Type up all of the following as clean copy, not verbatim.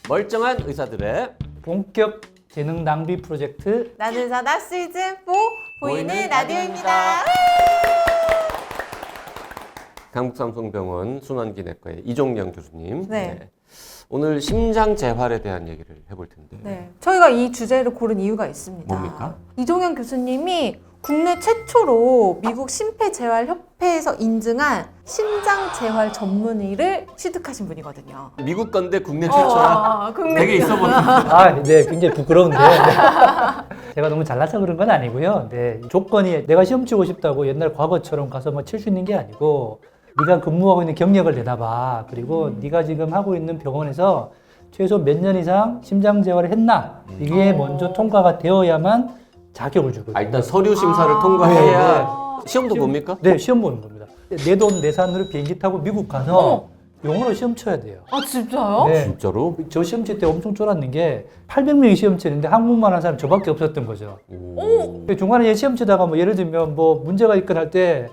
멀쩡한 의사들의 본격 재능 낭비 프로젝트 나는 사다 시즌 4 보이는 보이는 라디오입니다. 강북삼성병원 순환기내과의 이종영 교수님. 네. 오늘 심장 재활에 대한 얘기를 해볼 텐데. 네, 저희가 이 주제를 고른 이유가 있습니다. 뭡니까? 이종현 교수님이 국내 최초로 미국 심폐재활협회에서 인증한 심장재활 전문의를 취득하신 분이거든요. 미국 건데 국내 최초야. 국내 되게 있어 보이네. 네, 굉장히 부끄러운데 제가 너무 잘나서 그런 건 아니고요. 네, 조건이 내가 시험 치고 싶다고 옛날 과거처럼 가서 뭐 칠 수 있는 게 아니고 네가 근무하고 있는 경력을 내놔봐. 그리고 네가 지금 하고 있는 병원에서 최소 몇 년 이상 심장 재활을 했나 이게 먼저 통과가 되어야만 자격을 주거든요. 일단 서류 심사를 통과해야 네, 시험도 봅니까? 네, 시험 보는 겁니다. 내 돈 내산으로 비행기 타고 미국 가서 영어로 시험 쳐야 돼요. 아 진짜요? 네. 진짜로? 저 시험 칠 때 엄청 쫄았는 게 800명이 시험 치는데 한국말 하는 사람 저밖에 없었던 거죠. 오. 중간에 시험 치다가 뭐 예를 들면 뭐 문제가 있거나 할 때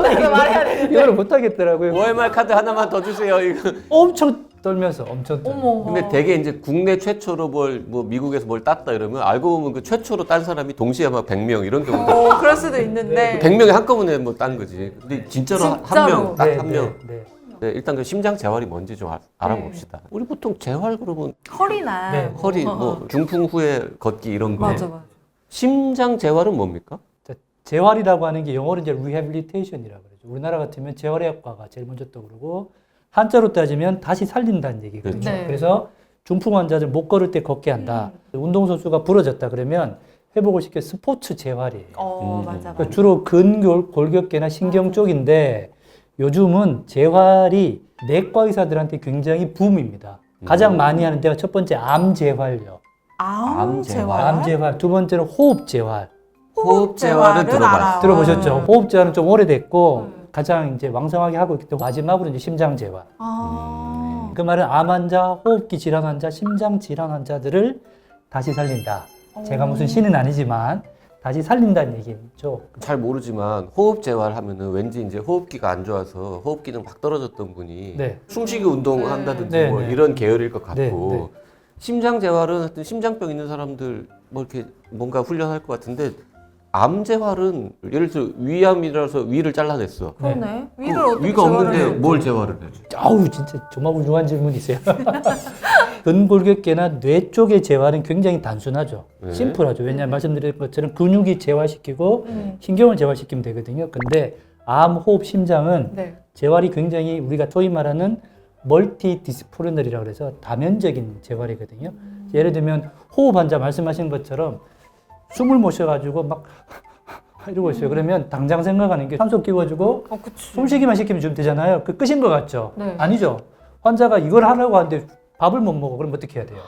말해야 되는데. 이거를 못 하겠더라고요. OMR 카드 하나만 더 주세요. 이거. 엄청 떨면서 엄청 떨. 어머. 근데 되게 이제 국내 최초로 뭐 미국에서 뭘 땄다 이러면 알고 보면 그 최초로 딴 사람이 동시에 막 100명 이런 경우도. 그럴 수도 있는데. 100명이 한꺼번에 뭐 딴 거지. 근데 진짜로 한 진짜로. 명, 딱 네, 한 네, 명. 네. 네, 일단 그 심장 재활이 뭔지 좀 알아봅시다. 우리 보통 재활 그러면 허리나 네. 허리, 뭐 중풍 후에 걷기 이런 거. 맞아 맞아. 심장 재활은 뭡니까? 자, 재활이라고 하는 게 영어로 이제 rehabilitation이라고 그러죠. 우리나라 같으면 재활의학과가 제일 먼저 떠오르고 한자로 따지면 다시 살린다는 얘기거든요. 그렇죠. 네. 그래서 중풍 환자들 못 걸을 때 걷게 한다. 운동선수가 부러졌다 그러면 회복을 시켜 스포츠 재활이에요. 맞아 그러니까 맞아. 주로 근골격계나 신경 쪽인데 요즘은 재활이 내과 의사들한테 굉장히 붐입니다. 가장 많이 하는 데가 첫 번째 암 재활요. 암 재활. 암 재활. 두 번째는 호흡 재활. 호흡 재활은 들어봤어요. 들어보셨죠? 호흡 재활은 좀 오래됐고 가장 이제 왕성하게 하고 있기 때문에 마지막으로 이제 심장 재활. 그 말은 암 환자, 호흡기 질환 환자, 심장 질환 환자들을 다시 살린다. 제가 무슨 신은 아니지만 다시 살린다는 얘기죠. 잘 모르지만 호흡 재활 하면은 왠지 이제 호흡기가 안 좋아서 호흡 기능 막 떨어졌던 분이 네. 숨쉬기 운동 한다든지 네, 뭐 네. 이런 계열일 것 같고 네, 네. 심장 재활은 하여튼 심장병 있는 사람들 뭐 이렇게 뭔가 훈련할 것 같은데 암 재활은 예를 들어 위암이라서 위를 잘라냈어. 그러네. 위를 어떻게 위가 없는데 재활을 해? 뭘 재활을 해? 아우 진짜 정말 훌륭한 질문이세요. 근골격계나 뇌 쪽의 재활은 굉장히 단순하죠. 네. 심플하죠. 왜냐하면 말씀드린 것처럼 근육이 재활시키고 신경을 재활시키면 되거든요. 근데 암, 호흡, 심장은 네. 재활이 굉장히 우리가 소위 말하는 멀티 디스플리너리라고 해서 다면적인 재활이거든요. 예를 들면 호흡 환자 말씀하신 것처럼 숨을 못 쉬어가지고 막 이러고 있어요. 그러면 당장 생각하는 게 산소 끼워주고 그치. 숨쉬기만 시키면 좀 되잖아요. 그 끝인 것 같죠? 네. 아니죠. 환자가 이걸 하려고 하는데 밥을 못 먹어. 그럼 어떻게 해야 돼요?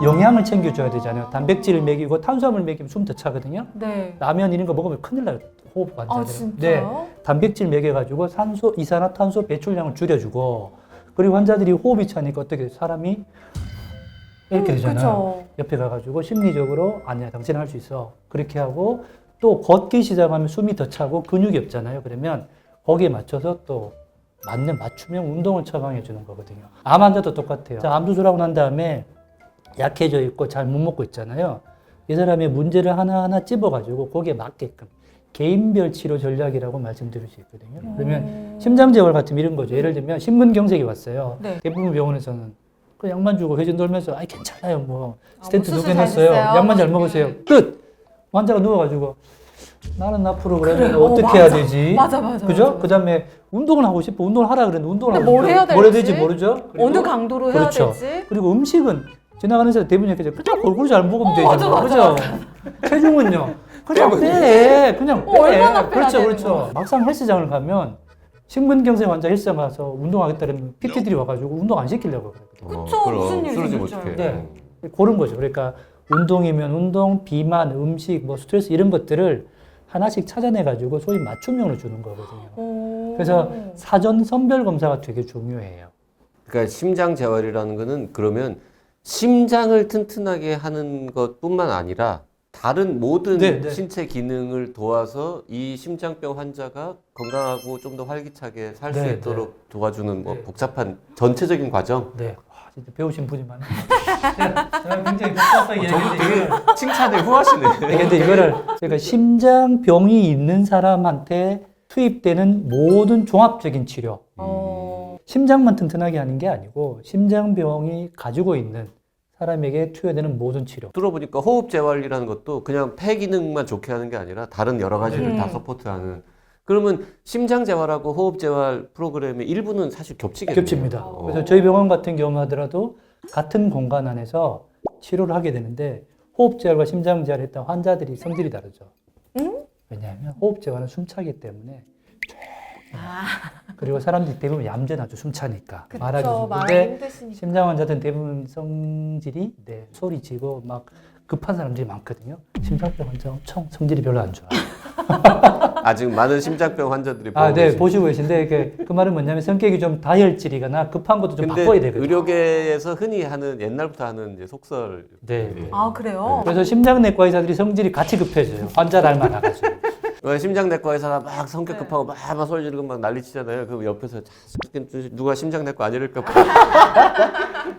영양을 챙겨줘야 되잖아요. 단백질을 먹이고 탄수화물 먹이면 숨 더 차거든요. 네. 라면 이런 거 먹으면 큰일 나요. 호흡 환자들. 진짜요? 단백질 먹여가지고 산소, 이산화탄소 배출량을 줄여주고 그리고 환자들이 호흡이 차니까 어떻게 사람이 이렇게 되잖아요. 그쵸. 옆에 가가지고 심리적으로 아니야 당신은 할 수 있어 그렇게 하고 또 걷기 시작하면 숨이 더 차고 근육이 없잖아요. 그러면 거기에 맞춰서 또 맞는 맞춤형 운동을 처방해 주는 거거든요. 암 환자도 똑같아요. 자, 암 수술하고 난 다음에 약해져 있고 잘 못 먹고 있잖아요. 이 사람의 문제를 하나하나 찝어가지고 거기에 맞게끔 개인별 치료 전략이라고 말씀드릴 수 있거든요. 그러면 심장재활 같은 이런 거죠. 예를 들면 심근경색이 왔어요. 네. 대부분 병원에서는 그 약만 주고 회전 돌면서 아이 괜찮아요 뭐 스텐트 뭐 두개 수술 넣었어요. 잘 됐어요. 약만 잘 막 먹으세요. 이렇게. 끝. 환자가 누워가지고 나는 앞으로 그러면 그래요. 어떻게 해야 되지? 맞아. 그죠? 맞아. 그다음에 운동을 하고 싶어. 운동을 하라 그랬는데 운동을 근데 하고 뭘 해야 뭘 해야 될지? 될지 모르죠. 그리고 어느 강도로 해야 그렇죠. 될지? 그리고 음식은 지나가는 사람 대부분 이렇게 그냥 골고루 잘 먹으면 되죠. 맞아, 그죠? 체중은요. 그냥 빼. 그냥 빼. 얼마나 빼야 그렇죠. 되는 그렇죠. 거야. 막상 헬스장을 가면 심근경색 환자 헬스장 가서 운동하겠다 그러면 PT들이 와가지고 운동 안 시키려고 그래요. 그쵸, 무슨 일이죠, 쓰러지면 진짜. 어떡해. 네. 그런 거죠. 그러니까 운동이면 운동, 비만, 음식, 뭐 스트레스 이런 것들을 하나씩 찾아내가지고 소위 맞춤형으로 주는 거거든요. 그래서 사전 선별 검사가 되게 중요해요. 그러니까 심장 재활이라는 거는 그러면 심장을 튼튼하게 하는 것뿐만 아니라 다른 모든 네, 네. 신체 기능을 도와서 이 심장병 환자가 건강하고 좀 더 활기차게 살 수 네, 있도록 도와주는 뭐 네. 복잡한 전체적인 과정. 네. 진짜 배우신 분이 많아요. 제가 굉장히 복잡하게 얘기했는데 되게 칭찬을 후하시네. 근데 이거를 제가 심장병이 있는 사람한테 투입되는 모든 종합적인 치료, 심장만 튼튼하게 하는 게 아니고 심장병이 가지고 있는 사람에게 투여되는 모든 치료. 들어보니까 호흡 재활이라는 것도 그냥 폐 기능만 좋게 하는 게 아니라 다른 여러 가지를 다 서포트하는. 그러면 심장 재활하고 호흡 재활 프로그램의 일부는 사실 겹치겠네요. 겹칩니다. 그래서 저희 병원 같은 경우 하더라도 같은 공간 안에서 치료를 하게 되는데 호흡 재활과 심장 재활을 했던 환자들이 성질이 다르죠. 왜냐하면 호흡 재활은 숨차기 때문에 그리고 사람들이 대부분 얌전하죠. 숨차니까 말하기 그쵸, 말하기 힘든데 힘드시니까. 심장 환자들은 대부분 성질이 소리치고 막 급한 사람들이 많거든요. 심장병 환자 엄청 성질이 별로 안 좋아요. 아직 많은 심장병 환자들이 보고 네, 계십니다. 보시고 계신데 그 말은 뭐냐면 성격이 좀 다혈질이거나 급한 것도 좀 근데 바꿔야 되거든요. 의료계에서 흔히 하는 옛날부터 하는 이제 속설. 네. 아, 그래요? 그래서 심장내과 의사들이 성질이 같이 급해져요. 환자 닮아나가지고. 심장내과 의사가 막 성격 급하고 막 소리 지르고 막 난리치잖아요. 그럼 옆에서 누가 심장내과 아니랄까 봐.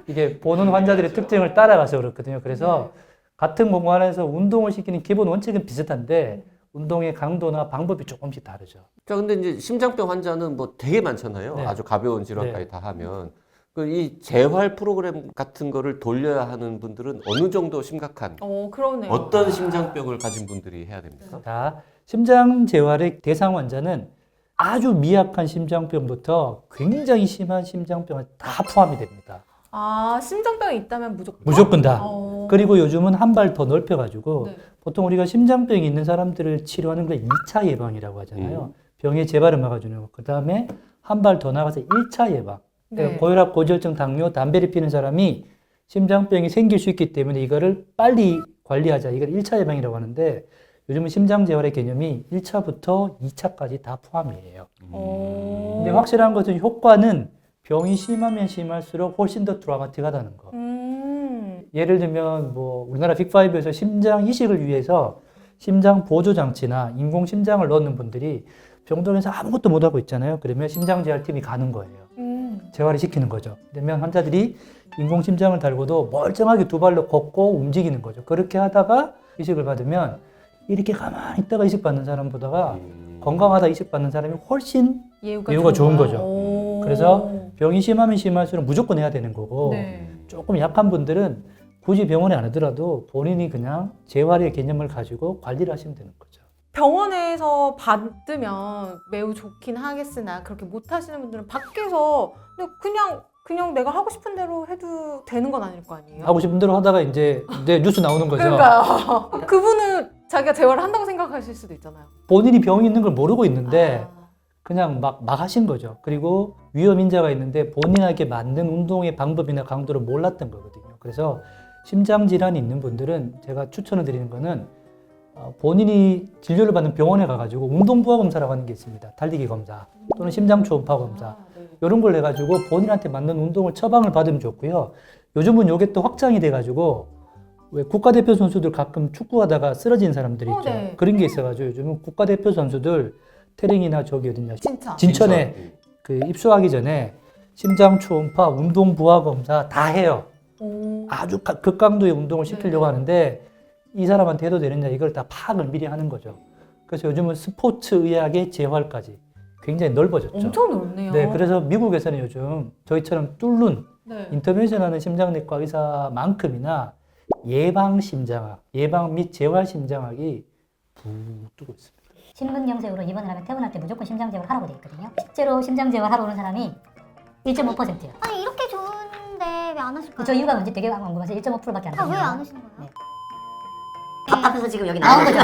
이게 보는 환자들의 특징을 따라가서 그렇거든요. 그래서 같은 공간에서 운동을 시키는 기본 원칙은 비슷한데 운동의 강도나 방법이 조금씩 다르죠. 자, 근데 이제 심장병 환자는 뭐 되게 많잖아요. 네. 아주 가벼운 질환까지 네. 다 하면. 이 재활 프로그램 같은 거를 돌려야 하는 분들은 어느 정도 심각한 그러네요. 어떤 심장병을 가진 분들이 해야 됩니까? 자, 심장 재활의 대상 환자는 아주 미약한 심장병부터 굉장히 심한 심장병을 다 포함이 됩니다. 아, 심장병이 있다면 무조건? 무조건 다. 어. 그리고 요즘은 한 발 더 넓혀가지고 네. 보통 우리가 심장병이 있는 사람들을 치료하는 걸 2차 예방이라고 하잖아요. 병의 재발을 막아주는 거. 그 다음에 한 발 더 나가서 1차 예방. 그러니까 네. 고혈압, 고지혈증, 당뇨, 담배를 피는 사람이 심장병이 생길 수 있기 때문에 이거를 빨리 관리하자. 이걸 1차 예방이라고 하는데 요즘은 심장 재활의 개념이 1차부터 2차까지 다 포함이에요. 근데 확실한 것은 효과는 병이 심하면 심할수록 훨씬 더 드라마틱하다는 거. 예를 들면 뭐 우리나라 빅5에서 심장 이식을 위해서 심장 보조 장치나 인공 심장을 넣는 분들이 병동에서 아무것도 못 하고 있잖아요. 그러면 심장 재활팀이 가는 거예요. 재활을 시키는 거죠. 그러면 환자들이 인공 심장을 달고도 멀쩡하게 두 발로 걷고 움직이는 거죠. 그렇게 하다가 이식을 받으면 이렇게 가만히 있다가 이식 받는 사람보다가 건강하다 이식 받는 사람이 훨씬 예후가 좋은 거죠. 오. 그래서 병이 심하면 심할수록 무조건 해야 되는 거고 네. 조금 약한 분들은 굳이 병원에 안 하더라도 본인이 그냥 재활의 개념을 가지고 관리를 하시면 되는 거죠. 병원에서 받으면 매우 좋긴 하겠으나 그렇게 못 하시는 분들은 밖에서 그냥 내가 하고 싶은 대로 해도 되는 건 아닐 거 아니에요? 하고 싶은 대로 하다가 이제 내 뉴스 나오는 거죠. 그러니까요. 그분은 자기가 재활을 한다고 생각하실 수도 있잖아요. 본인이 병이 있는 걸 모르고 있는데 아. 그냥 막 하신 거죠. 그리고 위험 인자가 있는데 본인에게 맞는 운동의 방법이나 강도를 몰랐던 거거든요. 그래서 심장 질환이 있는 분들은 제가 추천을 드리는 거는 본인이 진료를 받는 병원에 가가지고 운동부하 검사라고 하는 게 있습니다. 달리기 검사 또는 심장 초음파 검사 이런 걸 해가지고 본인한테 맞는 운동을 처방을 받으면 좋고요. 요즘은 이게 또 확장이 돼가지고 왜 국가대표 선수들 가끔 축구하다가 쓰러진 사람들이 있죠. 네. 그런 게 있어가지고 요즘은 국가대표 선수들 태릉이나 저기 어딨냐 진짜. 진천에 그 입수하기 전에 심장 초음파, 운동 부하 검사 다 해요. 오. 아주 극강도의 운동을 시키려고 하는데 이 사람한테 해도 되느냐 이걸 다 파악을 미리 하는 거죠. 그래서 요즘은 스포츠 의학의 재활까지 굉장히 넓어졌죠. 엄청 넓네요. 네, 그래서 미국에서는 요즘 저희처럼 뚫는 네. 인터벤션하는 심장내과 의사만큼이나 예방 심장학, 예방 및 재활 심장학이 붕 뜨고 있습니다. 심근경색으로 입원을 하면 퇴원할 때 무조건 심장재활 하라고 돼 있거든요. 실제로 심장재활 하러 오는 사람이 1.5%예요. 아니 이렇게 좋은데 왜 안 하실까요? 저 이유가 뭔지 되게 궁금해서 1.5%밖에 안 돼요. 왜 안 하시는 거예요? 답답해서 지금 여기 나온 거죠.